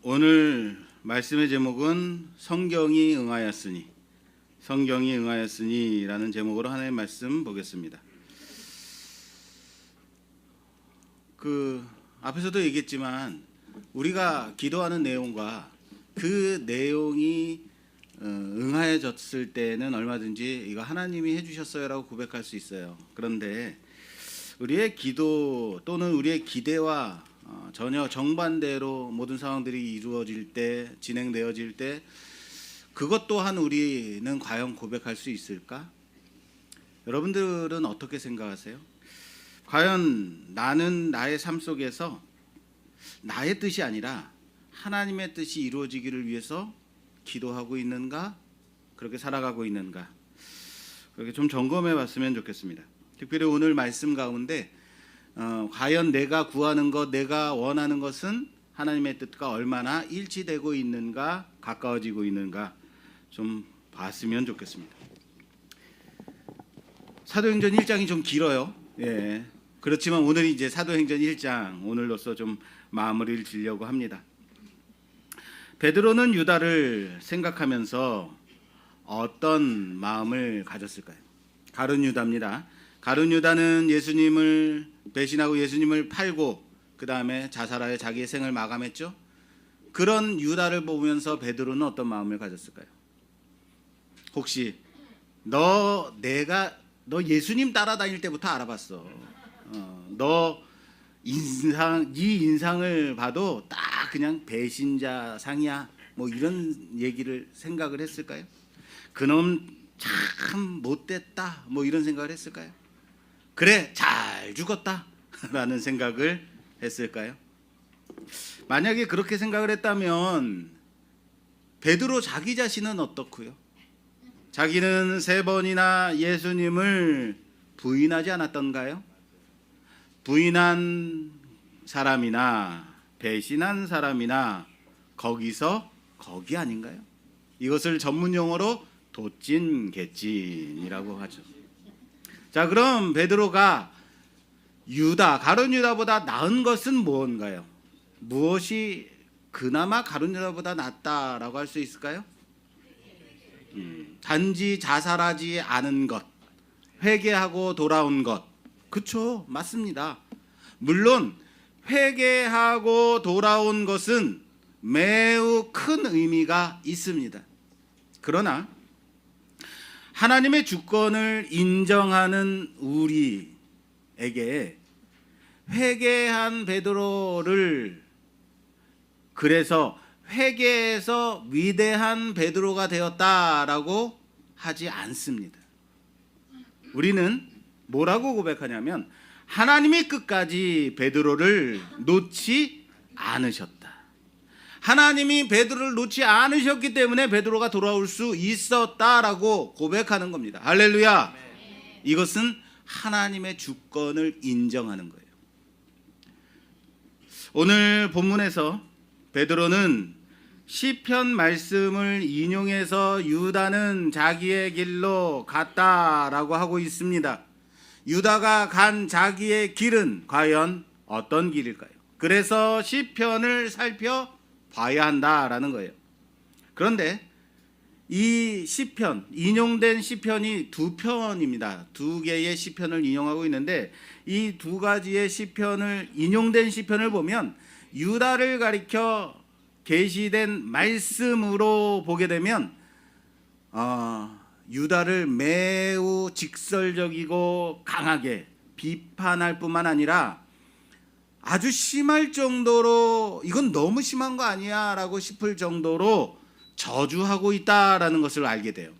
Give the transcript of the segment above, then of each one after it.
오늘 말씀의 제목은 성경이 응하였으니라는 제목으로 하나님의 말씀 보겠습니다. 앞에서도 얘기했지만 우리가 기도하는 내용과 그 내용이 응하여졌을 때는 얼마든지 이거 하나님이 해주셨어요라고 고백할 수 있어요. 그런데 우리의 기도 또는 우리의 기대와 전혀 정반대로 모든 상황들이 이루어질 때, 진행되어질 때 그것 또한 우리는 과연 고백할 수 있을까? 여러분들은 어떻게 생각하세요? 과연 나는 나의 삶 속에서 나의 뜻이 아니라 하나님의 뜻이 이루어지기를 위해서 기도하고 있는가? 그렇게 살아가고 있는가? 그렇게 좀 점검해 봤으면 좋겠습니다. 특별히 오늘 말씀 가운데 과연 내가 구하는 것, 내가 원하는 것은 하나님의 뜻과 얼마나 일치되고 있는가, 가까워지고 있는가 좀 봤으면 좋겠습니다. 사도행전 1장이 좀 길어요. 예. 그렇지만 오늘이 이제 사도행전 1장 오늘로서 좀 마무리를 지려고 합니다. 베드로는 유다를 생각하면서 어떤 마음을 가졌을까요? 가룟 유다입니다. 가룟 유다는 예수님을 배신하고 예수님을 팔고 그 다음에 자살하여 자기의 생을 마감했죠. 그런 유다를 보면서 베드로는 어떤 마음을 가졌을까요? 혹시 너 예수님 따라다닐 때부터 알아봤어. 너 네 인상을 봐도 딱 그냥 배신자 상이야. 뭐 이런 얘기를 생각을 했을까요? 그놈 참 못됐다. 뭐 이런 생각을 했을까요? 그래 잘 죽었다 라는 생각을 했을까요? 만약에 그렇게 생각을 했다면 베드로 자기 자신은 어떻고요? 자기는 3번이나 예수님을 부인하지 않았던가요? 부인한 사람이나 배신한 사람이나 거기 아닌가요? 이것을 전문 용어로 도찐개찐이라고 하죠. 자, 그럼 베드로가 가룟 유다보다 나은 것은 무언가요? 무엇이 그나마 가룟 유다보다 낫다라고 할 수 있을까요? 단지 자살하지 않은 것, 회개하고 돌아온 것. 그렇죠, 맞습니다. 물론 회개하고 돌아온 것은 매우 큰 의미가 있습니다. 그러나 하나님의 주권을 인정하는 우리에게 회개한 베드로를 그래서 회개해서 위대한 베드로가 되었다라고 하지 않습니다. 우리는 뭐라고 고백하냐면 하나님이 끝까지 베드로를 놓지 않으셨다. 하나님이 베드로를 놓지 않으셨기 때문에 베드로가 돌아올 수 있었다라고 고백하는 겁니다. 할렐루야. 이것은 하나님의 주권을 인정하는 거예요. 오늘 본문에서 베드로는 시편 말씀을 인용해서 유다는 자기의 길로 갔다라고 하고 있습니다. 유다가 간 자기의 길은 과연 어떤 길일까요? 그래서 시편을 살펴봐야 한다라는 거예요. 그런데 이 시편, 인용된 시편이 2편입니다. 2개의 시편을 인용하고 있는데 이 2가지의 시편을 인용된 시편을 보면 유다를 가리켜 계시된 말씀으로 보게 되면 유다를 매우 직설적이고 강하게 비판할 뿐만 아니라 아주 심할 정도로 이건 너무 심한 거 아니야 라고 싶을 정도로 저주하고 있다라는 것을 알게 돼요.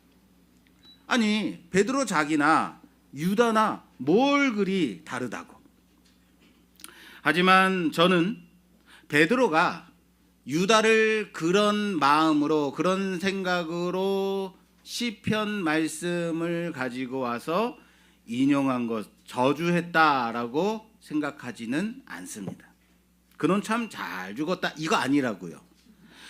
아니 베드로 자기나 유다나 뭘 그리 다르다고. 하지만 저는 베드로가 유다를 그런 마음으로 그런 생각으로 시편 말씀을 가지고 와서 인용한 것, 저주했다라고 생각하지는 않습니다. 그놈 참 잘 죽었다 이거 아니라고요.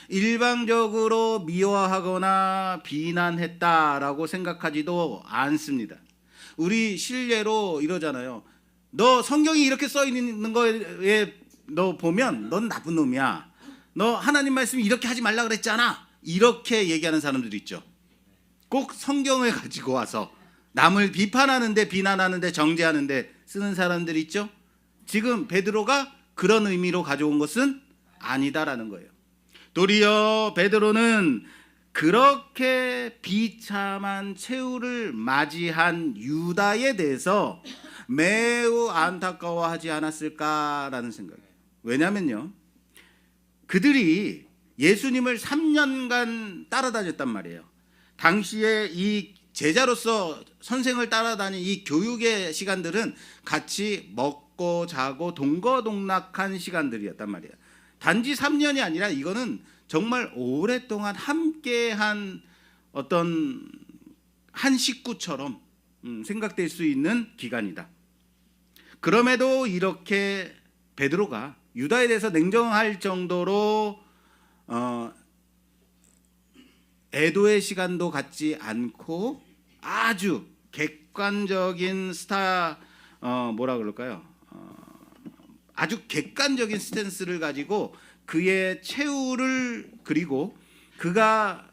일방적으로 미워하거나 비난했다라고 생각하지도 않습니다. 우리 실례로 이러잖아요. 너 성경이 이렇게 써 있는 거에 너 보면 넌 나쁜 놈이야. 너 하나님 말씀이 이렇게 하지 말라 그랬잖아. 이렇게 얘기하는 사람들이 있죠. 꼭 성경을 가지고 와서 남을 비판하는데, 비난하는데, 정죄하는데 쓰는 사람들이 있죠. 지금 베드로가 그런 의미로 가져온 것은 아니다라는 거예요. 도리어 베드로는 그렇게 비참한 최후를 맞이한 유다에 대해서 매우 안타까워하지 않았을까라는 생각이에요. 왜냐면요, 그들이 예수님을 3년간 따라다녔단 말이에요. 당시에 이 제자로서 선생을 따라다닌 이 교육의 시간들은 같이 먹고 자고 동거동락한 시간들이었단 말이에요. 단지 3년이 아니라 이거는 정말 오랫동안 함께한 어떤 한 식구처럼 생각될 수 있는 기간이다. 그럼에도 이렇게 베드로가 유다에 대해서 냉정할 정도로 애도의 시간도 갖지 않고 아주 객관적인 뭐라 그럴까요? 아주 객관적인 스탠스를 가지고 그의 최후를, 그리고 그가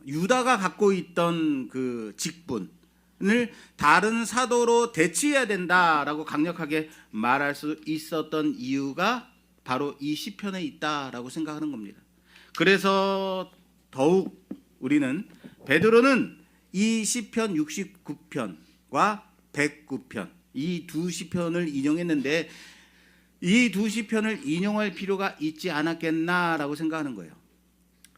유다가 갖고 있던 그 직분을 다른 사도로 대체해야 된다라고 강력하게 말할 수 있었던 이유가 바로 이 시편에 있다라고 생각하는 겁니다. 그래서 더욱 우리는 베드로는 이 시편 69편과 109편 이 두 시편을 인용했는데 이 두 시편을 인용할 필요가 있지 않았겠나라고 생각하는 거예요.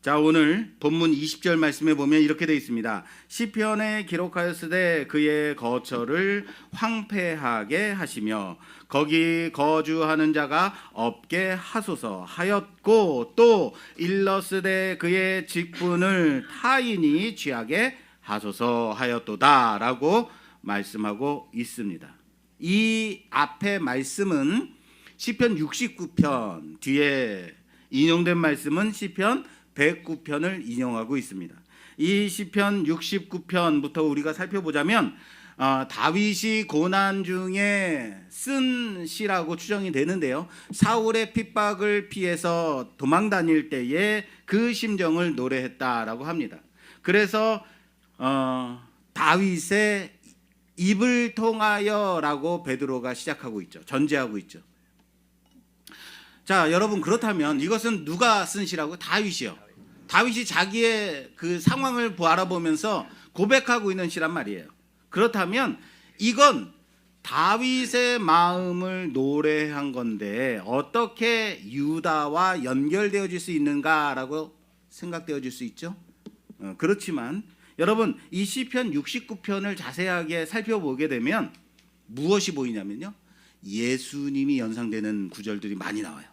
자, 오늘 본문 20절 말씀에 보면 이렇게 되어 있습니다. 시편에 기록하였으되 그의 거처를 황폐하게 하시며 거기 거주하는 자가 없게 하소서 하였고 또 일렀으되 그의 직분을 타인이 취하게 하소서 하였도다 라고 말씀하고 있습니다. 이 앞에 말씀은 시편 69편, 뒤에 인용된 말씀은 시편 109편을 인용하고 있습니다. 이 시편 69편부터 우리가 살펴보자면 다윗이 고난 중에 쓴 시라고 추정이 되는데요. 사울의 핍박을 피해서 도망 다닐 때에 그 심정을 노래했다라고 합니다. 그래서 다윗의 입을 통하여라고 베드로가 시작하고 있죠. 전제하고 있죠. 자, 여러분, 그렇다면 이것은 누가 쓴 시라고? 다윗이요. 다윗이 자기의 그 상황을 바라보면서 고백하고 있는 시란 말이에요. 그렇다면 이건 다윗의 마음을 노래한 건데 어떻게 유다와 연결되어질 수 있는가라고 생각되어질 수 있죠. 그렇지만 여러분, 이 시편 69편을 자세하게 살펴보게 되면 무엇이 보이냐면요, 예수님이 연상되는 구절들이 많이 나와요.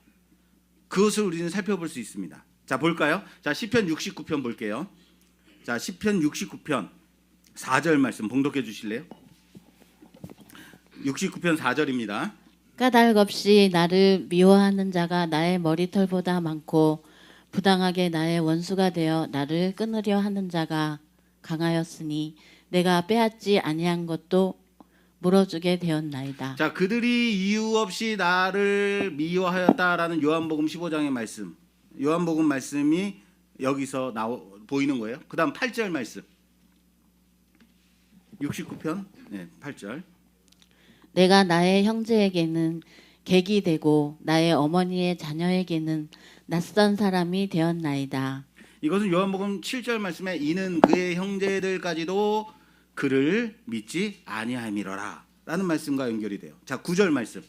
그것을 우리는 살펴볼 수 있습니다. 자, 볼까요? 자, 시편 69편 볼게요. 자, 시편 69편 4절 말씀 봉독해 주실래요? 69편 4절입니다. 까닭 없이 나를 미워하는 자가 나의 머리털보다 많고 부당하게 나의 원수가 되어 나를 끊으려 하는 자가 강하였으니 내가 빼앗지 아니한 것도 물어주게 되었나이다. 자, 그들이 이유 없이 나를 미워하였다라는 요한복음 15장의 말씀, 요한복음 말씀이 여기서 보이는 거예요. 그 다음 8절 말씀, 69편 8절. 내가 나의 형제에게는 객이 되고 나의 어머니의 자녀에게는 낯선 사람이 되었나이다. 이것은 요한복음 7절 말씀에 이는 그의 형제들까지도 그를 믿지 아니함이로라 라는 말씀과 연결이 돼요. 자, 9절 말씀.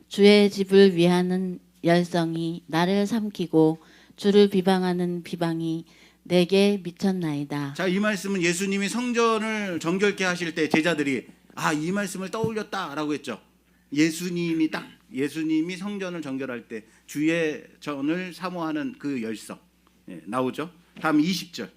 주의 집을 위하는 열성이 나를 삼키고 주를 비방하는 비방이 내게 미쳤나이다. 자, 이 말씀은 예수님이 성전을 정결케 하실 때 제자들이 이 말씀을 떠올렸다라고 했죠. 예수님이 성전을 정결할 때 주의 전을 사모하는 그 열성 나오죠. 다음 20절.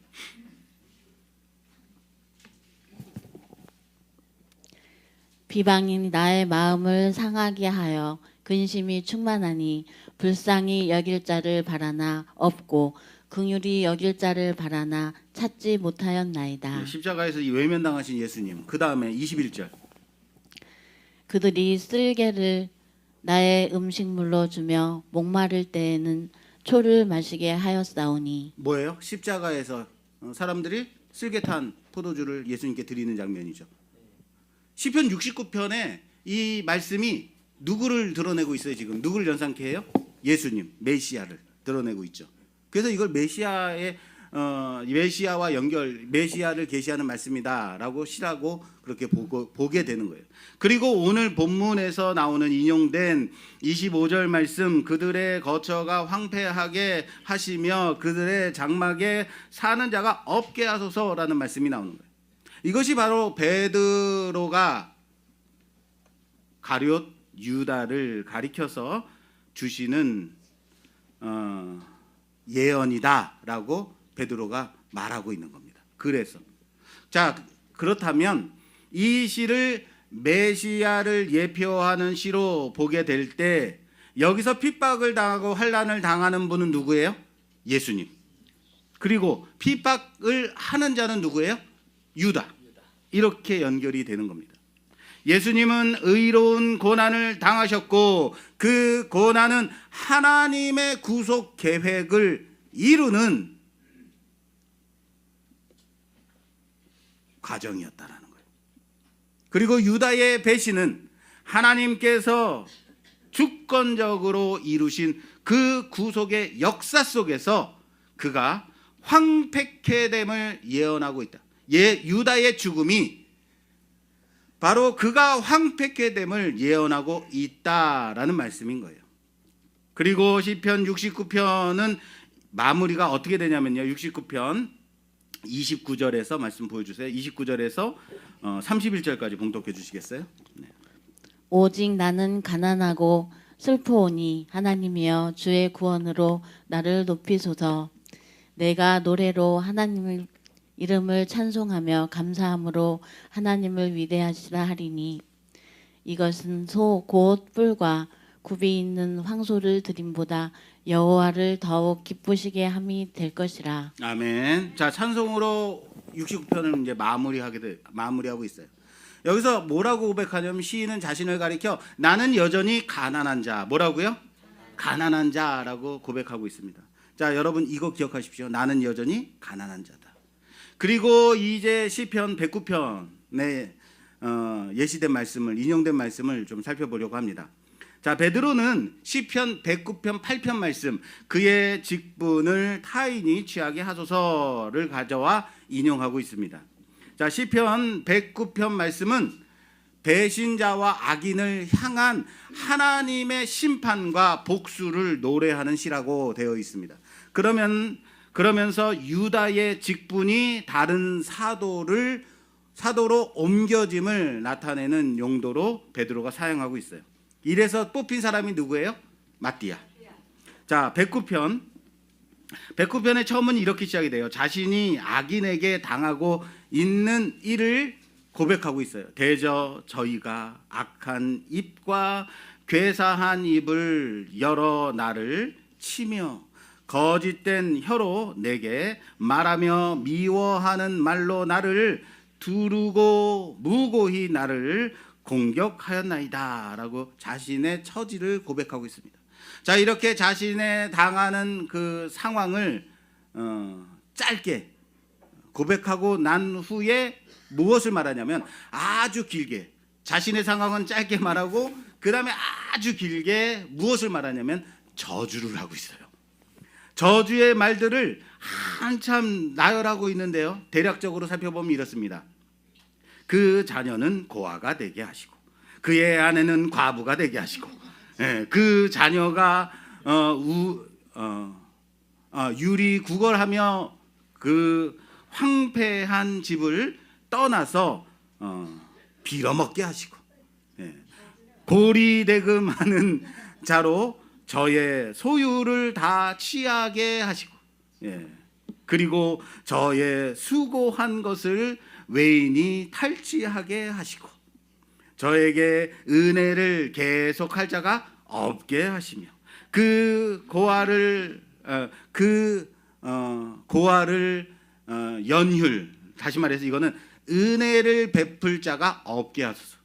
비방이 나의 마음을 상하게 하여 근심이 충만하니 불쌍히 여길 자를 바라나 없고 긍휼히 여길 자를 바라나 찾지 못하였나이다. 십자가에서 이 외면당하신 예수님. 그 다음에 21절. 그들이 쓸개를 나의 음식물로 주며 목마를 때에는 초를 마시게 하였사오니. 뭐예요? 십자가에서 사람들이 쓸개탄 포도주를 예수님께 드리는 장면이죠. 시편 69편에 이 말씀이 누구를 드러내고 있어요? 지금 누구를 연상케 해요? 예수님, 메시아를 드러내고 있죠. 그래서 이걸 메시아와 연결, 메시아를 계시하는 말씀이다라고 시라고 그렇게 보게 되는 거예요. 그리고 오늘 본문에서 나오는 인용된 25절 말씀, 그들의 거처가 황폐하게 하시며 그들의 장막에 사는 자가 없게 하소서라는 말씀이 나오는 거예요. 이것이 바로 베드로가 가룟 유다를 가리켜서 주시는 예언이다라고 베드로가 말하고 있는 겁니다. 그래서 자, 그렇다면 이 시를 메시아를 예표하는 시로 보게 될 때 여기서 핍박을 당하고 환난을 당하는 분은 누구예요? 예수님. 그리고 핍박을 하는 자는 누구예요? 유다. 이렇게 연결이 되는 겁니다. 예수님은 의로운 고난을 당하셨고 그 고난은 하나님의 구속 계획을 이루는 과정이었다라는 거예요. 그리고 유다의 배신은 하나님께서 주권적으로 이루신 그 구속의 역사 속에서 그가 황폐케 됨을 예언하고 있다. 유다의 죽음이 바로 그가 황폐케 됨을 예언하고 있다라는 말씀인 거예요. 그리고 시편 69편은 마무리가 어떻게 되냐면요. 69편 29절에서 말씀 보여주세요. 29절에서 31절까지 봉독해 주시겠어요? 네. 오직 나는 가난하고 슬퍼오니 하나님이여 주의 구원으로 나를 높이소서. 내가 노래로 하나님을 이름을 찬송하며 감사함으로 하나님을 위대하시라 하리니 이것은 소 곧 뿔과 굽이 있는 황소를 드림보다 여호와를 더욱 기쁘시게 함이 될 것이라. 아멘. 자, 찬송으로 69편을 이제 마무리하고 있어요. 여기서 뭐라고 고백하냐면 시인은 자신을 가리켜 나는 여전히 가난한 자. 뭐라고요? 가난한 자라고 고백하고 있습니다. 자, 여러분 이거 기억하십시오. 나는 여전히 가난한 자다. 그리고 이제 시편 109편에 예시된 말씀을 인용된 말씀을 좀 살펴보려고 합니다. 자, 베드로는 시편 109편 8편 말씀 그의 직분을 타인이 취하게 하소서를 가져와 인용하고 있습니다. 자, 시편 109편 말씀은 배신자와 악인을 향한 하나님의 심판과 복수를 노래하는 시라고 되어 있습니다. 그러면서 유다의 직분이 다른 사도로 옮겨짐을 나타내는 용도로 베드로가 사용하고 있어요. 이래서 뽑힌 사람이 누구예요? 마띠아. 자, 109편의 처음은 이렇게 시작이 돼요. 자신이 악인에게 당하고 있는 일을 고백하고 있어요. 대저 저희가 악한 입과 괴사한 입을 열어 나를 치며 거짓된 혀로 내게 말하며 미워하는 말로 나를 두르고 무고히 나를 공격하였나이다 라고 자신의 처지를 고백하고 있습니다. 자, 이렇게 자신의 당하는 그 상황을 짧게 고백하고 난 후에 무엇을 말하냐면 아주 길게 자신의 상황은 짧게 말하고 그 다음에 아주 길게 무엇을 말하냐면 저주를 하고 있어요. 저주의 말들을 한참 나열하고 있는데요. 대략적으로 살펴보면 이렇습니다. 그 자녀는 고아가 되게 하시고 그의 아내는 과부가 되게 하시고 그 자녀가 유리 구걸하며 그 황폐한 집을 떠나서 빌어먹게 하시고 고리대금하는 자로 저의 소유를 다 취하게 하시고 그리고 저의 수고한 것을 외인이 탈취하게 하시고 저에게 은혜를 계속할 자가 없게 하시며 그 고아를 연율 다시 말해서 이거는 은혜를 베풀 자가 없게 하소서.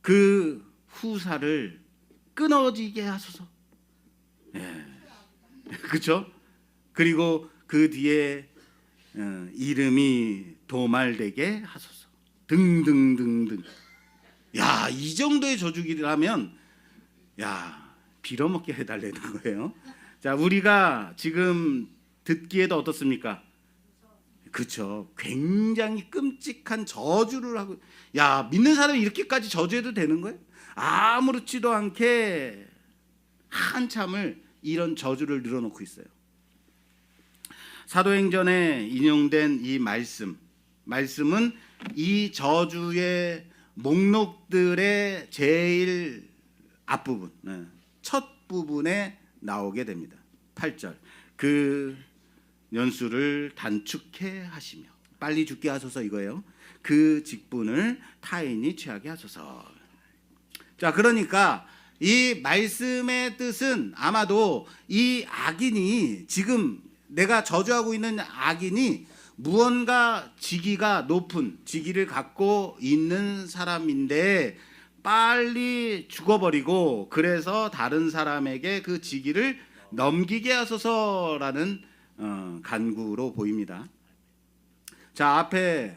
그 후사를 끊어지게 하소서. 예. 그렇죠? 그리고 그 뒤에 이름이 도말되게 하소서. 등등등등. 야, 이 정도의 저주기라면 야, 빌어먹게 해달라는 거예요. 자, 우리가 지금 듣기에도 어떻습니까? 그렇죠. 굉장히 끔찍한 저주를 하고, 야, 믿는 사람이 이렇게까지 저주해도 되는 거예요? 아무렇지도 않게 한참을 이런 저주를 늘어놓고 있어요. 사도행전에 인용된 이 말씀은 이 저주의 목록들의 제일 앞부분, 첫 부분에 나오게 됩니다. 8절. 그 연수를 단축해 하시며 빨리 죽게 하소서 이거예요. 그 직분을 타인이 취하게 하소서. 자, 그러니까 이 말씀의 뜻은 아마도 이 악인이, 지금 내가 저주하고 있는 악인이 무언가 직위가 높은 직위를 갖고 있는 사람인데 빨리 죽어버리고 그래서 다른 사람에게 그 직위를 넘기게 하소서라는 간구로 보입니다. 자, 앞에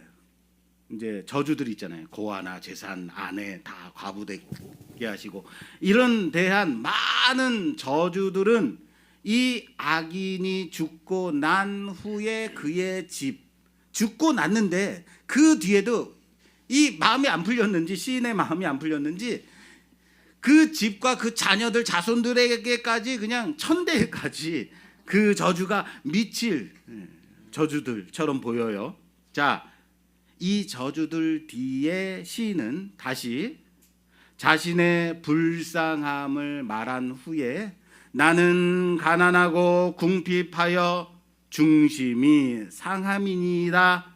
이제 저주들이 있잖아요. 고아나 재산, 아내 다 과부되게 하시고, 이런 대한 많은 저주들은 이 악인이 죽고 난 후에 그의 집, 죽고 났는데 그 뒤에도 이 마음이 안 풀렸는지, 시인의 마음이 안 풀렸는지 그 집과 그 자녀들 자손들에게까지 그냥 천대까지 그 저주가 미칠 저주들처럼 보여요. 자, 이 저주들 뒤에 시인은 다시 자신의 불쌍함을 말한 후에 나는 가난하고 궁핍하여 중심이 상함이니이다.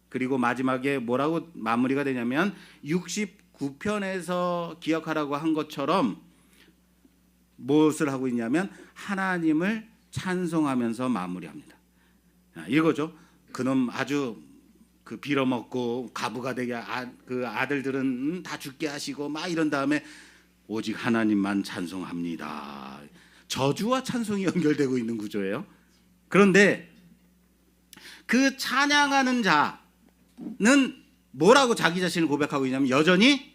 그리고 마지막에 뭐라고 마무리가 되냐면 69편에서 기억하라고 한 것처럼 무엇을 하고 있냐면 하나님을 찬송하면서 마무리합니다. 이거죠. 그놈 아주 그 빌어먹고 가부가 되게 그 아들들은 다 죽게 하시고 막 이런 다음에 오직 하나님만 찬송합니다. 저주와 찬송이 연결되고 있는 구조예요. 그런데 그 찬양하는 자는 뭐라고 자기 자신을 고백하고 있냐면 여전히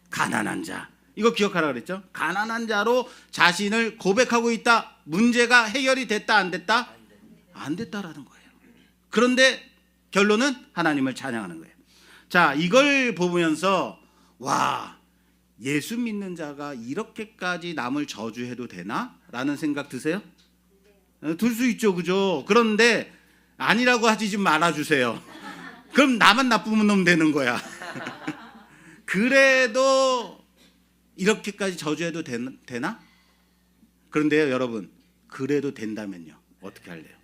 가난한 자. 이거 기억하라 그랬죠? 가난한 자로 자신을 고백하고 있다. 문제가 해결이 됐다 안 됐다? 안 됐다라는 거예요. 그런데 결론은 하나님을 찬양하는 거예요. 자, 이걸 보면서 와, 예수 믿는 자가 이렇게까지 남을 저주해도 되나? 라는 생각 드세요? 들 수 있죠, 그죠? 그런데 아니라고 하지 좀 말아주세요. 그럼 나만 나쁜 놈 되는 거야. 그래도 이렇게까지 저주해도 되나? 그런데요, 여러분, 그래도 된다면요, 어떻게 할래요?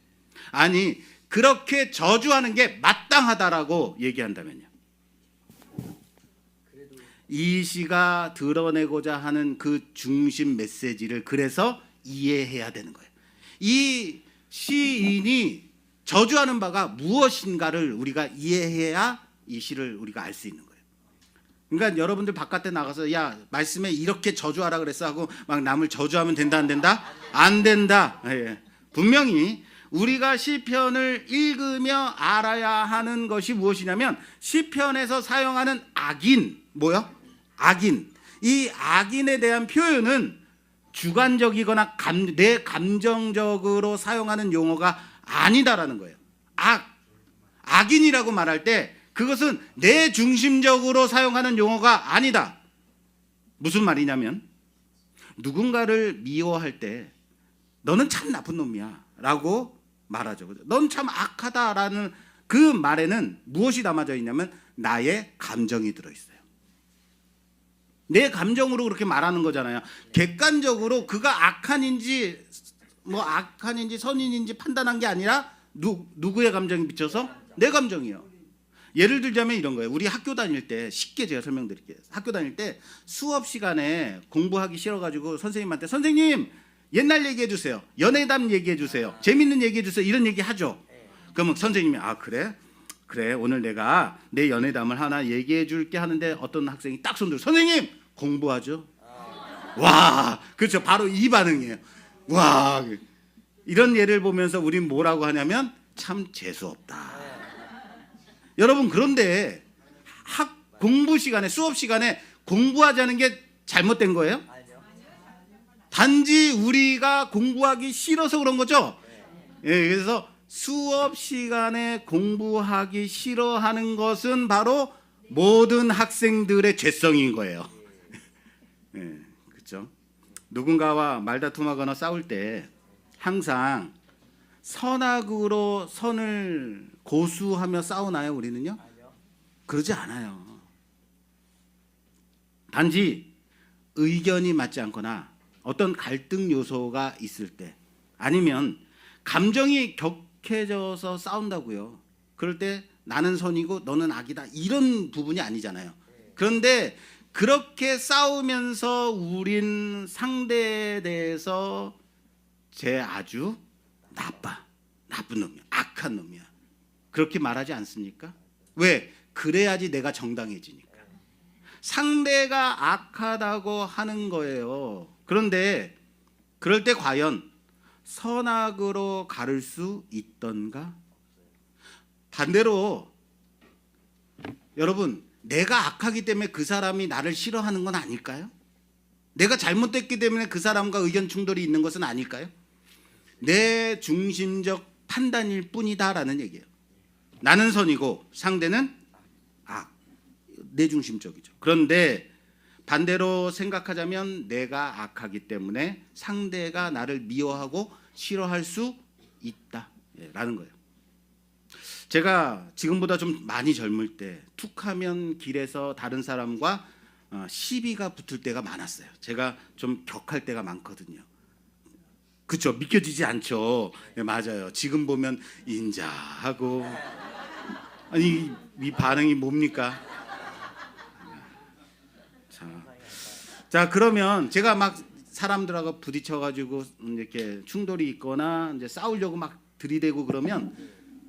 아니, 그렇게 저주하는 게 마땅하다라고 얘기한다면요, 이 시가 드러내고자 하는 그 중심 메시지를 그래서 이해해야 되는 거예요. 이 시인이 저주하는 바가 무엇인가를 우리가 이해해야 이 시를 우리가 알 수 있는 거예요. 그러니까 여러분들 바깥에 나가서 야, 말씀에 이렇게 저주하라 그랬어 하고 막 남을 저주하면 된다 안 된다? 안 된다. 예. 분명히 우리가 시편을 읽으며 알아야 하는 것이 무엇이냐면 시편에서 사용하는 악인, 뭐요? 악인. 이 악인에 대한 표현은 주관적이거나 내 감정적으로 사용하는 용어가 아니다라는 거예요. 악인이라고 말할 때 그것은 내 중심적으로 사용하는 용어가 아니다. 무슨 말이냐면 누군가를 미워할 때 너는 참 나쁜 놈이야 라고 말하죠. 넌 참 악하다라는 그 말에는 무엇이 담아져 있냐면 나의 감정이 들어있어요. 내 감정으로 그렇게 말하는 거잖아요. 객관적으로 그가 악한인지 선인인지 판단한 게 아니라 누구의 감정이 비춰서? 내 감정이요. 예를 들자면 이런 거예요. 우리 학교 다닐 때 쉽게 제가 설명드릴게요. 학교 다닐 때 수업 시간에 공부하기 싫어가지고 선생님한테 선생님 옛날 얘기해 주세요. 연애담 얘기해 주세요. 재밌는 얘기해 주세요. 이런 얘기 하죠. 그러면 선생님이 그래 오늘 내가 내 연애담을 하나 얘기해 줄게 하는데 어떤 학생이 딱 손들어 선생님 공부하죠. 와, 그렇죠. 바로 이 반응이에요. 와, 이런 예를 보면서 우린 뭐라고 하냐면 참 재수 없다. 여러분, 그런데 공부 시간에, 수업 시간에 공부하자는 게 잘못된 거예요? 단지 우리가 공부하기 싫어서 그런 거죠. 예, 그래서 수업 시간에 공부하기 싫어하는 것은 바로 모든 학생들의 죄성인 거예요. 예, 그렇죠. 누군가와 말다툼하거나 싸울 때 항상 선악으로 선을 고수하며 싸우나요, 우리는요? 그러지 않아요. 단지 의견이 맞지 않거나 어떤 갈등 요소가 있을 때, 아니면 감정이 격해져서 싸운다고요. 그럴 때 나는 선이고 너는 악이다, 이런 부분이 아니잖아요. 그런데 그렇게 싸우면서 우린 상대에 대해서 쟤 아주 나쁜 놈이야, 악한 놈이야, 그렇게 말하지 않습니까? 왜? 그래야지 내가 정당해지니까. 상대가 악하다고 하는 거예요. 그런데 그럴 때 과연 선악으로 가를 수 있던가? 반대로 여러분, 내가 악하기 때문에 그 사람이 나를 싫어하는 건 아닐까요? 내가 잘못됐기 때문에 그 사람과 의견 충돌이 있는 것은 아닐까요? 내 중심적 판단일 뿐이다라는 얘기예요. 나는 선이고 상대는 악, 내 중심적이죠. 그런데 반대로 생각하자면 내가 악하기 때문에 상대가 나를 미워하고 싫어할 수 있다라는 거예요. 제가 지금보다 좀 많이 젊을 때 툭하면 길에서 다른 사람과 시비가 붙을 때가 많았어요. 제가 좀 격할 때가 많거든요. 그렇죠? 믿겨지지 않죠. 네, 맞아요. 지금 보면 인자하고, 아니 이 반응이 뭡니까? 자, 그러면 제가 막 사람들하고 부딪혀가지고 이렇게 충돌이 있거나 이제 싸우려고 막 들이대고 그러면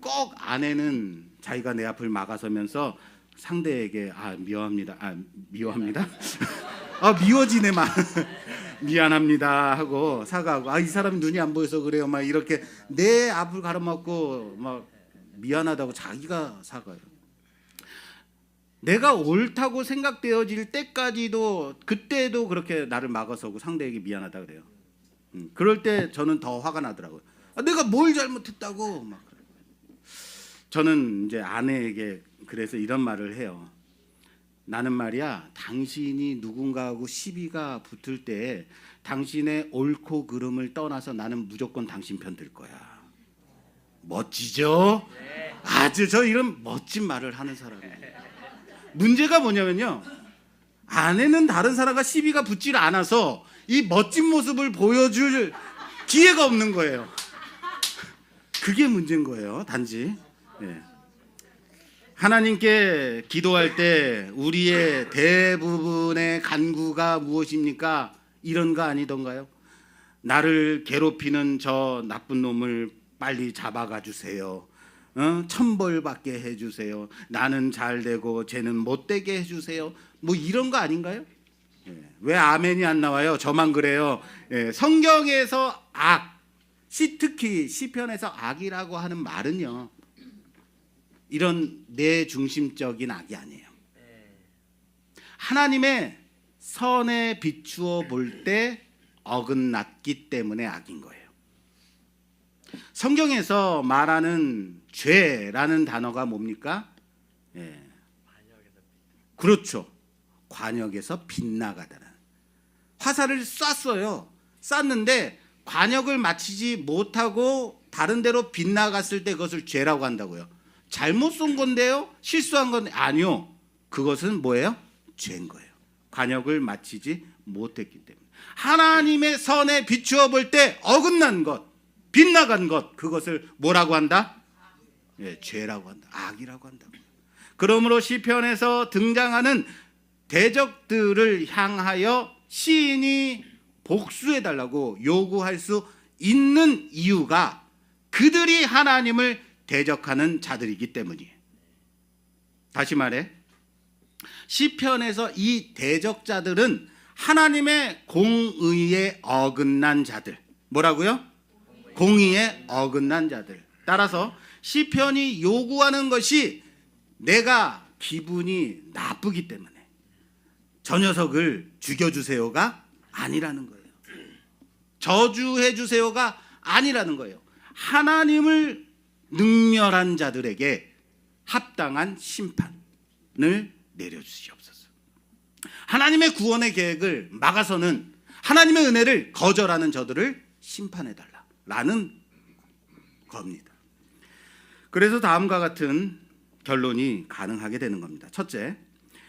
꼭 아내는 자기가 내 앞을 막아서면서 상대에게 미워합니다. 미워지네 막 미안합니다 하고 사과하고, 이 사람이 눈이 안 보여서 그래요 막 이렇게 내 앞을 가로막고 막 미안하다고 자기가 사과해요. 내가 옳다고 생각되어질 때까지도, 그때도 그렇게 나를 막아서고 상대에게 미안하다 그래요. 그럴 때 저는 더 화가 나더라고요. 내가 뭘 잘못했다고 막. 저는 이제 아내에게 그래서 이런 말을 해요. 나는 말이야, 당신이 누군가하고 시비가 붙을 때 당신의 옳고 그름을 떠나서 나는 무조건 당신 편 들 거야. 멋지죠? 아주 저 이런 멋진 말을 하는 사람이에요. 문제가 뭐냐면요, 아내는 다른 사람과 시비가 붙질 않아서 이 멋진 모습을 보여줄 기회가 없는 거예요. 그게 문제인 거예요, 단지. 네. 하나님께 기도할 때 우리의 대부분의 간구가 무엇입니까? 이런 거 아니던가요? 나를 괴롭히는 저 나쁜 놈을 빨리 잡아가 주세요. 천벌받게 해주세요. 나는 잘 되고 쟤는 못 되게 해주세요. 뭐 이런 거 아닌가요? 왜 아멘이 안 나와요? 저만 그래요. 성경에서 악, 특히 시편에서 악이라고 하는 말은요, 이런 내 중심적인 악이 아니에요. 하나님의 선에 비추어 볼 때 어긋났기 때문에 악인 거예요. 성경에서 말하는 죄라는 단어가 뭡니까? 그렇죠. 관역에서 빗나가다는. 화살을 쐈어요. 쐈는데 관역을 맞추지 못하고 다른 데로 빗나갔을 때 그것을 죄라고 한다고요. 잘못 쏜 건데요? 실수한 건 아니요. 그것은 뭐예요? 죄인 거예요. 관역을 맞추지 못했기 때문에. 하나님의 선에 비추어 볼 때 어긋난 것, 빗나간 것, 그것을 뭐라고 한다? 죄라고 한다. 악이라고 한다. 그러므로 시편에서 등장하는 대적들을 향하여 시인이 복수해달라고 요구할 수 있는 이유가 그들이 하나님을 대적하는 자들이기 때문이에요. 다시 말해, 시편에서 이 대적자들은 하나님의 공의에 어긋난 자들. 뭐라고요? 공의에 어긋난 자들. 따라서 시편이 요구하는 것이 내가 기분이 나쁘기 때문에 저 녀석을 죽여주세요가 아니라는 거예요. 저주해 주세요가 아니라는 거예요. 하나님을 능멸한 자들에게 합당한 심판을 내려주시옵소서. 하나님의 구원의 계획을 막아서는 하나님의 은혜를 거절하는 저들을 심판해달라라는 겁니다. 그래서 다음과 같은 결론이 가능하게 되는 겁니다. 첫째,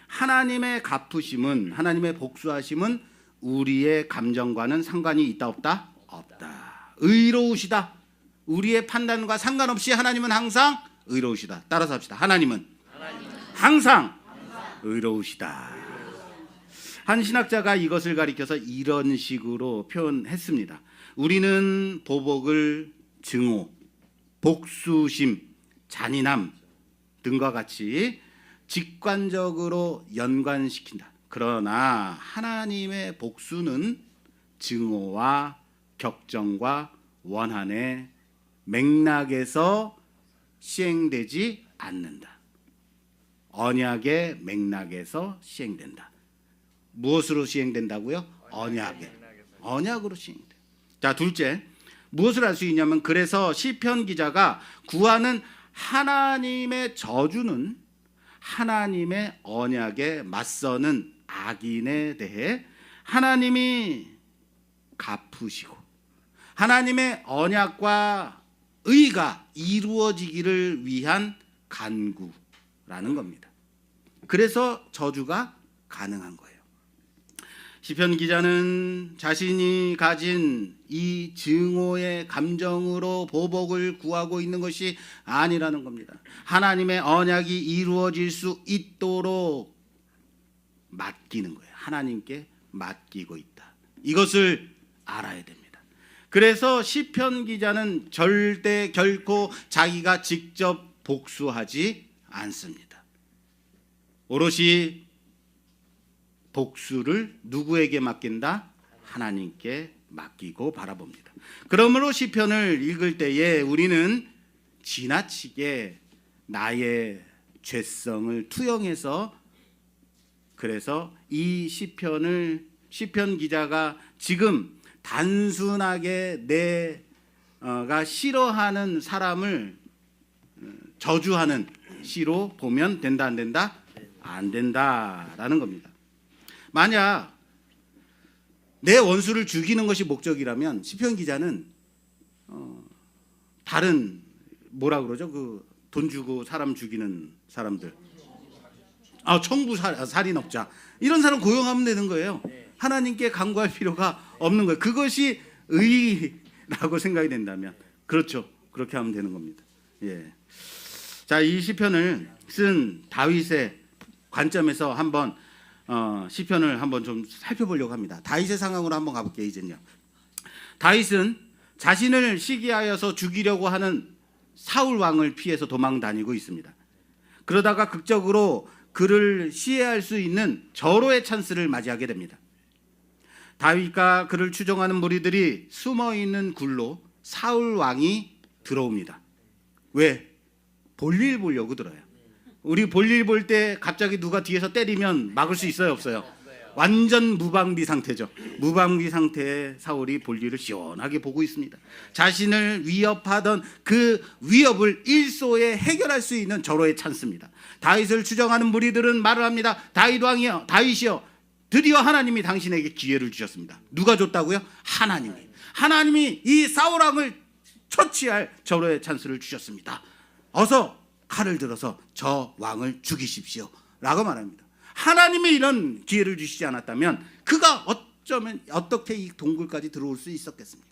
하나님의 갚으심은, 하나님의 복수하심은 우리의 감정과는 상관이 있다 없다? 없다. 의로우시다. 우리의 판단과 상관없이 하나님은 항상 의로우시다. 따라서 합시다. 하나님은 항상 의로우시다. 한 신학자가 이것을 가리켜서 이런 식으로 표현했습니다. 우리는 보복을 증오, 복수심, 잔인함 등과 같이 직관적으로 연관시킨다. 그러나 하나님의 복수는 증오와 격정과 원한의 맥락에서 시행되지 않는다. 언약의 맥락에서 시행된다. 무엇으로 시행된다고요? 언약으로 시행된다. 자, 둘째, 무엇을 알 수 있냐면, 그래서 시편 기자가 구하는 하나님의 저주는 하나님의 언약에 맞서는 악인에 대해 하나님이 갚으시고 하나님의 언약과 의가 이루어지기를 위한 간구라는 겁니다. 그래서 저주가 가능한 거예요. 시편 기자는 자신이 가진 이 증오의 감정으로 보복을 구하고 있는 것이 아니라는 겁니다. 하나님의 언약이 이루어질 수 있도록 맡기는 거예요. 하나님께 맡기고 있다. 이것을 알아야 됩니다. 그래서 시편 기자는 절대 결코 자기가 직접 복수하지 않습니다. 오롯이 복수를 누구에게 맡긴다? 하나님께 맡기고 바라봅니다. 그러므로 시편을 읽을 때에 우리는 지나치게 나의 죄성을 투영해서, 그래서 이 시편 기자가 지금 단순하게 내가 싫어하는 사람을 저주하는 시로 보면 된다, 안 된다? 안 된다라는 겁니다. 만약 내 원수를 죽이는 것이 목적이라면 시편 기자는 다른 뭐라 그러죠? 그 돈 주고 사람 죽이는 사람들, 청부 살인업자, 이런 사람 고용하면 되는 거예요. 하나님께 간구할 필요가 없는 거예요. 그것이 의라고 생각이 된다면, 그렇죠. 그렇게 하면 되는 겁니다. 예. 자, 이 시편을 쓴 다윗의 관점에서 한번 시편을 한번 좀 살펴보려고 합니다. 다윗의 상황으로 한번 가볼게요. 이제는요. 다윗은 자신을 시기하여서 죽이려고 하는 사울 왕을 피해서 도망 다니고 있습니다. 그러다가 극적으로 그를 시해할 수 있는 절호의 찬스를 맞이하게 됩니다. 다윗과 그를 추종하는 무리들이 숨어 있는 굴로 사울 왕이 들어옵니다. 왜? 볼일 보려고 들어요. 우리 볼일 볼 때 갑자기 누가 뒤에서 때리면 막을 수 있어요, 없어요? 완전 무방비 상태죠. 무방비 상태의 사울이 볼일을 시원하게 보고 있습니다. 자신을 위협하던 그 위협을 일소에 해결할 수 있는 절호의 찬스입니다. 다윗을 추종하는 무리들은 말을 합니다. 다윗 왕이여, 다윗이여, 드디어 하나님이 당신에게 기회를 주셨습니다. 누가 줬다고요? 하나님이 이 사울 왕을 처치할 절호의 찬스를 주셨습니다. 어서 칼을 들어서 저 왕을 죽이십시오 라고 말합니다. 하나님이 이런 기회를 주시지 않았다면 그가 어쩌면 어떻게 이 동굴까지 들어올 수 있었겠습니까?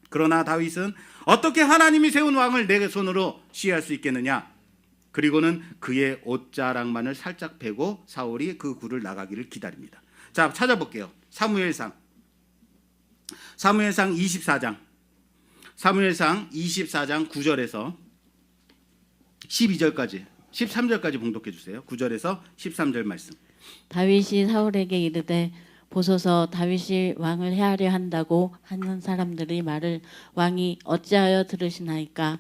그러나 다윗은 어떻게 하나님이 세운 왕을 내 손으로 시해할 수 있겠느냐? 그리고는 그의 옷자락만을 살짝 베고 사울이 그 굴을 나가기를 기다립니다. 자, 찾아볼게요. 사무엘상 24장 9절에서 12절까지 13절까지 봉독해 주세요. 9절에서 13절 말씀. 다윗이 사울에게 이르되 보소서 다윗이 왕을 해하려 한다고 하는 사람들의 말을 왕이 어찌하여 들으시나이까.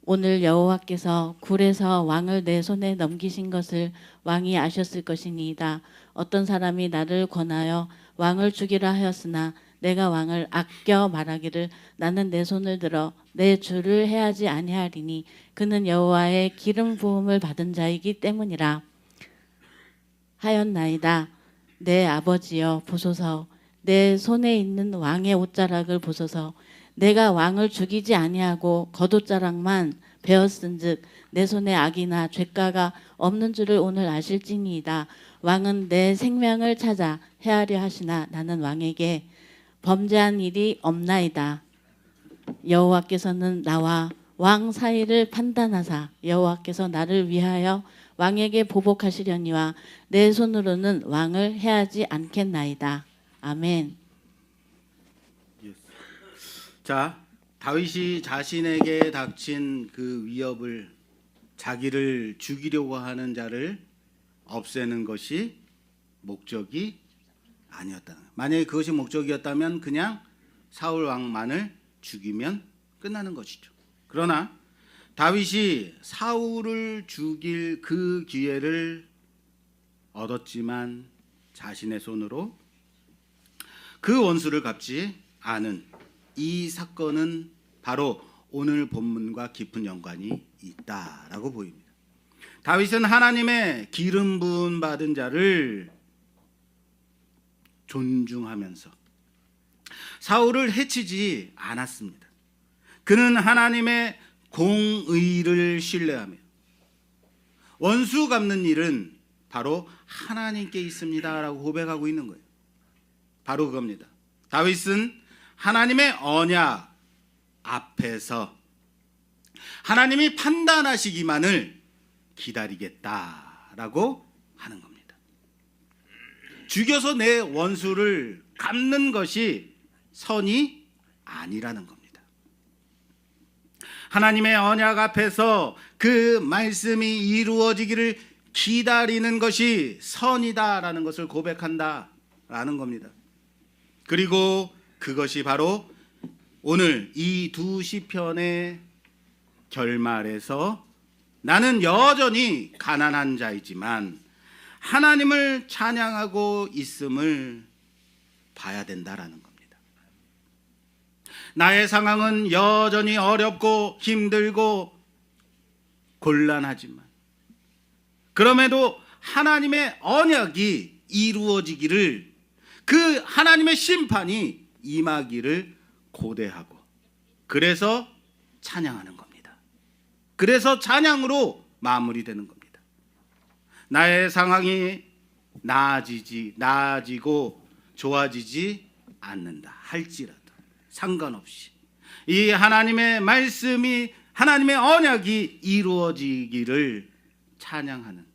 오늘 여호와께서 굴에서 왕을 내 손에 넘기신 것을 왕이 아셨을 것이니이다. 어떤 사람이 나를 권하여 왕을 죽이라 하였으나 내가 왕을 아껴 말하기를 나는 내 손을 들어 내 주를 해하지 아니하리니 그는 여호와의 기름 부음을 받은 자이기 때문이라 하였나이다. 내 아버지여 보소서 내 손에 있는 왕의 옷자락을 보소서. 내가 왕을 죽이지 아니하고 겉옷자락만 베었은즉 내 손에 악이나 죄가가 없는 줄을 오늘 아실지니이다. 왕은 내 생명을 찾아 해하려 하시나 나는 왕에게 범죄한 일이 없나이다. 여호와께서는 나와 왕 사이를 판단하사 여호와께서 나를 위하여 왕에게 보복하시려니와 내 손으로는 왕을 해하지 않겠나이다. 아멘. 자, 다윗이 자신에게 닥친 그 위협을, 자기를 죽이려고 하는 자를 없애는 것이 목적이 아니었다. 만약에 그것이 목적이었다면 그냥 사울 왕만을 죽이면 끝나는 것이죠. 그러나 다윗이 사울을 죽일 그 기회를 얻었지만 자신의 손으로 그 원수를 갚지 않은 이 사건은 바로 오늘 본문과 깊은 연관이 있다라고 보입니다. 다윗은 하나님의 기름 부음 받은 자를 존중하면서 사울을 해치지 않았습니다. 그는 하나님의 공의를 신뢰하며 원수 갚는 일은 바로 하나님께 있습니다라고 고백하고 있는 거예요. 바로 그겁니다. 다윗은 하나님의 언약 앞에서 하나님이 판단하시기만을 기다리겠다라고 하는 겁니다. 죽여서 내 원수를 갚는 것이 선이 아니라는 겁니다. 하나님의 언약 앞에서 그 말씀이 이루어지기를 기다리는 것이 선이다라는 것을 고백한다라는 겁니다. 그리고 그것이 바로 오늘 이 두 시편의 결말에서 나는 여전히 가난한 자이지만 하나님을 찬양하고 있음을 봐야 된다라는 겁니다. 나의 상황은 여전히 어렵고 힘들고 곤란하지만 그럼에도 하나님의 언약이 이루어지기를, 그 하나님의 심판이 임하기를 고대하고, 그래서 찬양하는 겁니다. 그래서 찬양으로 마무리되는 겁니다. 나의 상황이 나아지고 좋아지지 않는다 할지라도 상관없이 이 하나님의 말씀이, 하나님의 언약이 이루어지기를 찬양하는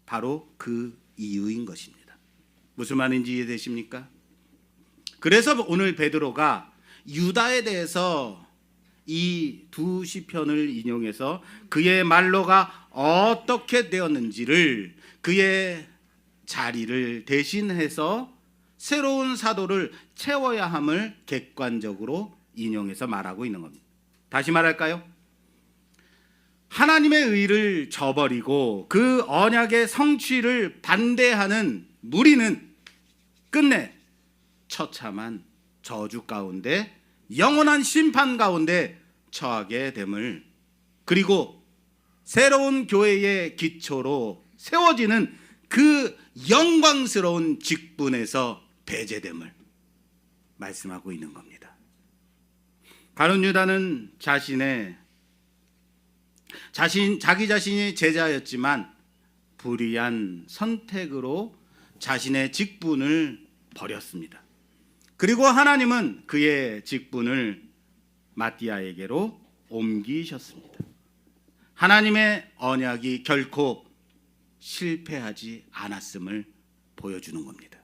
바로 그 이유인 것입니다. 무슨 말인지 이해되십니까? 그래서 오늘 베드로가 유다에 대해서 이 두 시편을 인용해서 그의 말로가 어떻게 되었는지를, 그의 자리를 대신해서 새로운 사도를 채워야 함을 객관적으로 인용해서 말하고 있는 겁니다. 다시 말할까요? 하나님의 의를 저버리고 그 언약의 성취를 반대하는 무리는 끝내 처참한 저주 가운데, 영원한 심판 가운데 처하게 됨을, 그리고 새로운 교회의 기초로 세워지는 그 영광스러운 직분에서 배제됨을 말씀하고 있는 겁니다. 가룟 유다는 자기 자신이 제자였지만 불의한 선택으로 자신의 직분을 버렸습니다. 그리고 하나님은 그의 직분을 마띠아에게로 옮기셨습니다. 하나님의 언약이 결코 실패하지 않았음을 보여주는 겁니다.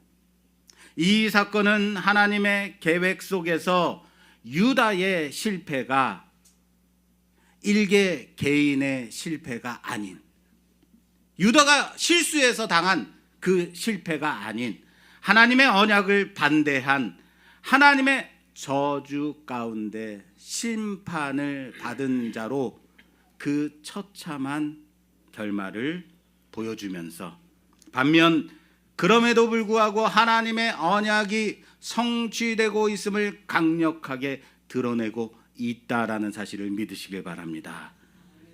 이 사건은 하나님의 계획 속에서 유다의 실패가 일개 개인의 실패가 아닌, 유다가 실수해서 당한 그 실패가 아닌 하나님의 언약을 반대한 하나님의 저주 가운데 심판을 받은 자로 그 처참한 결말을 보여주면서, 반면 그럼에도 불구하고 하나님의 언약이 성취되고 있음을 강력하게 드러내고 있다라는 사실을 믿으시길 바랍니다.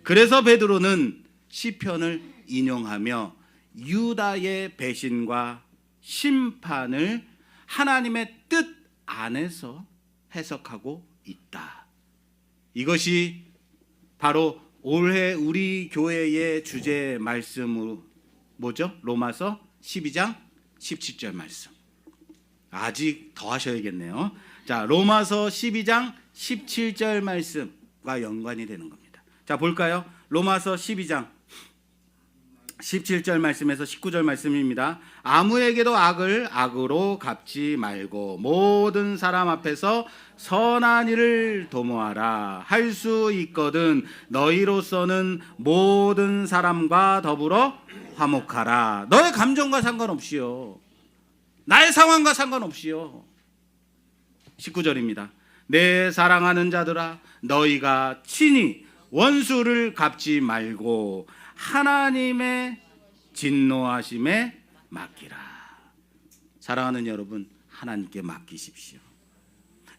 그래서 베드로는 시편을 인용하며 유다의 배신과 심판을 하나님의 뜻 안에서 해석하고 있다. 이것이 바로 올해 우리 교회의 주제 말씀으로 뭐죠? 로마서 12장 17절 말씀. 아직 더 하셔야겠네요. 자, 로마서 12장 17절 말씀과 연관이 되는 겁니다. 자, 볼까요? 로마서 12장 17절 말씀에서 19절 말씀입니다. 아무에게도 악을 악으로 갚지 말고 모든 사람 앞에서 선한 일을 도모하라. 할 수 있거든 너희로서는 모든 사람과 더불어 화목하라. 너의 감정과 상관없이요, 나의 상황과 상관없이요. 19절입니다. 내 사랑하는 자들아, 너희가 친히 원수를 갚지 말고 하나님의 진노하심에 맡기라. 사랑하는 여러분, 하나님께 맡기십시오.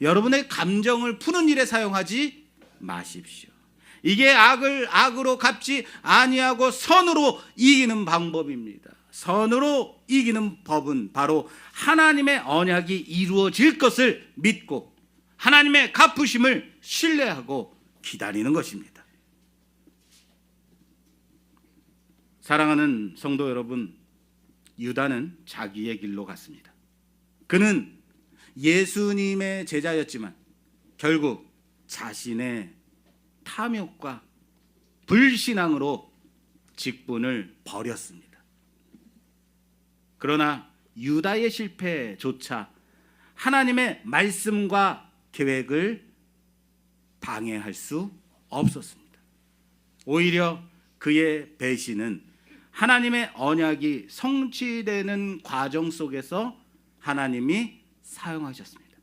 여러분의 감정을 푸는 일에 사용하지 마십시오. 이게 악을 악으로 갚지 아니하고 선으로 이기는 방법입니다. 선으로 이기는 법은 바로 하나님의 언약이 이루어질 것을 믿고 하나님의 갚으심을 신뢰하고 기다리는 것입니다. 사랑하는 성도 여러분, 유다는 자기의 길로 갔습니다. 그는 예수님의 제자였지만 결국 자신의 탐욕과 불신앙으로 직분을 버렸습니다. 그러나 유다의 실패조차 하나님의 말씀과 계획을 방해할 수 없었습니다. 오히려 그의 배신은 하나님의 언약이 성취되는 과정 속에서 하나님이 사용하셨습니다.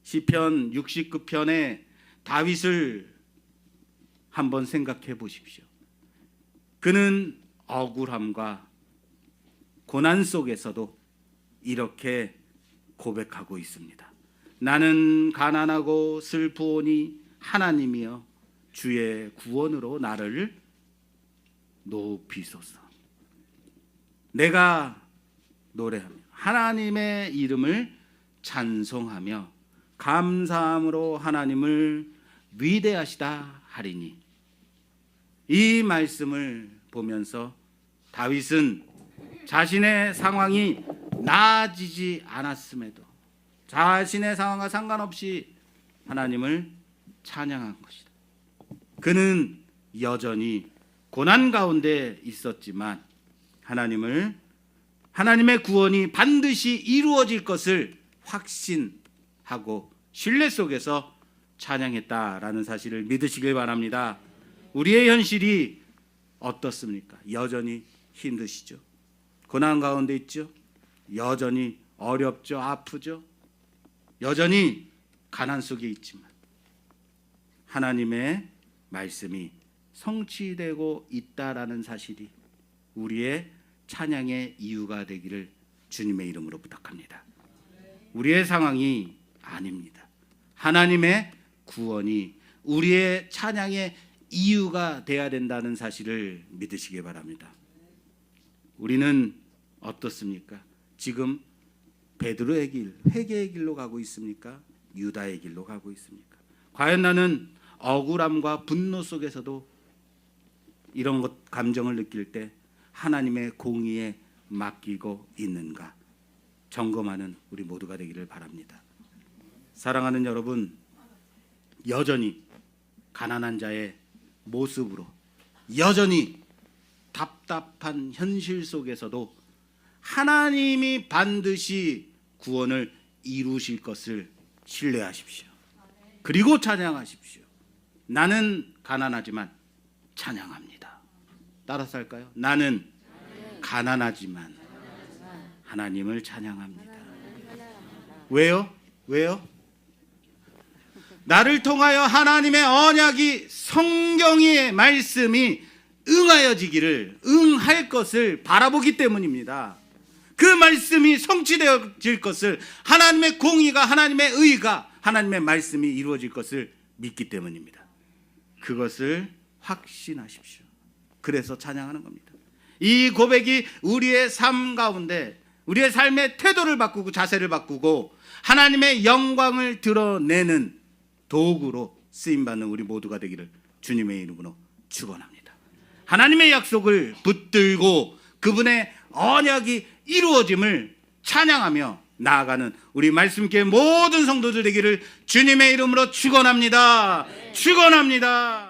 시편 69편의 다윗을 한번 생각해 보십시오. 그는 억울함과 고난 속에서도 이렇게 고백하고 있습니다. 나는 가난하고 슬프오니 하나님이여 주의 구원으로 나를 높이소서. 내가 노래하며 하나님의 이름을 찬송하며 감사함으로 하나님을 위대하시다 하리니. 이 말씀을 보면서 다윗은 자신의 상황이 나아지지 않았음에도 자신의 상황과 상관없이 하나님을 찬양한 것이다. 그는 여전히 고난 가운데 있었지만 하나님의 구원이 반드시 이루어질 것을 확신하고 신뢰 속에서 찬양했다라는 사실을 믿으시길 바랍니다. 우리의 현실이 어떻습니까? 여전히 힘드시죠? 고난 가운데 있죠? 여전히 어렵죠? 아프죠? 여전히 가난 속에 있지만 하나님의 말씀이 성취되고 있다라는 사실이 우리의 찬양의 이유가 되기를 주님의 이름으로 부탁합니다. 우리의 상황이 아닙니다. 하나님의 구원이 우리의 찬양의 이유가 돼야 된다는 사실을 믿으시기 바랍니다. 우리는 어떻습니까? 지금 베드로의 길, 회개의 길로 가고 있습니까? 유다의 길로 가고 있습니까? 과연 나는 억울함과 분노 속에서도 이런 감정을 느낄 때 하나님의 공의에 맡기고 있는가 점검하는 우리 모두가 되기를 바랍니다. 사랑하는 여러분, 여전히 가난한 자의 모습으로 여전히 답답한 현실 속에서도 하나님이 반드시 구원을 이루실 것을 신뢰하십시오. 그리고 찬양하십시오. 나는 가난하지만 찬양합니다. 따라서 할까요? 나는 가난하지만 하나님을 찬양합니다. 왜요? 왜요? 나를 통하여 하나님의 언약이, 성경의 말씀이 응할 것을 바라보기 때문입니다. 그 말씀이 성취되어질 것을, 하나님의 공의가, 하나님의 의가, 하나님의 말씀이 이루어질 것을 믿기 때문입니다. 그것을 확신하십시오. 그래서 찬양하는 겁니다. 이 고백이 우리의 삶 가운데, 우리의 삶의 태도를 바꾸고 자세를 바꾸고 하나님의 영광을 드러내는 도구로 쓰임받는 우리 모두가 되기를 주님의 이름으로 축원합니다. 하나님의 약속을 붙들고 그분의 언약이 이루어짐을 찬양하며 나아가는 우리 말씀께 모든 성도들 되기를 주님의 이름으로 축원합니다. 축원합니다.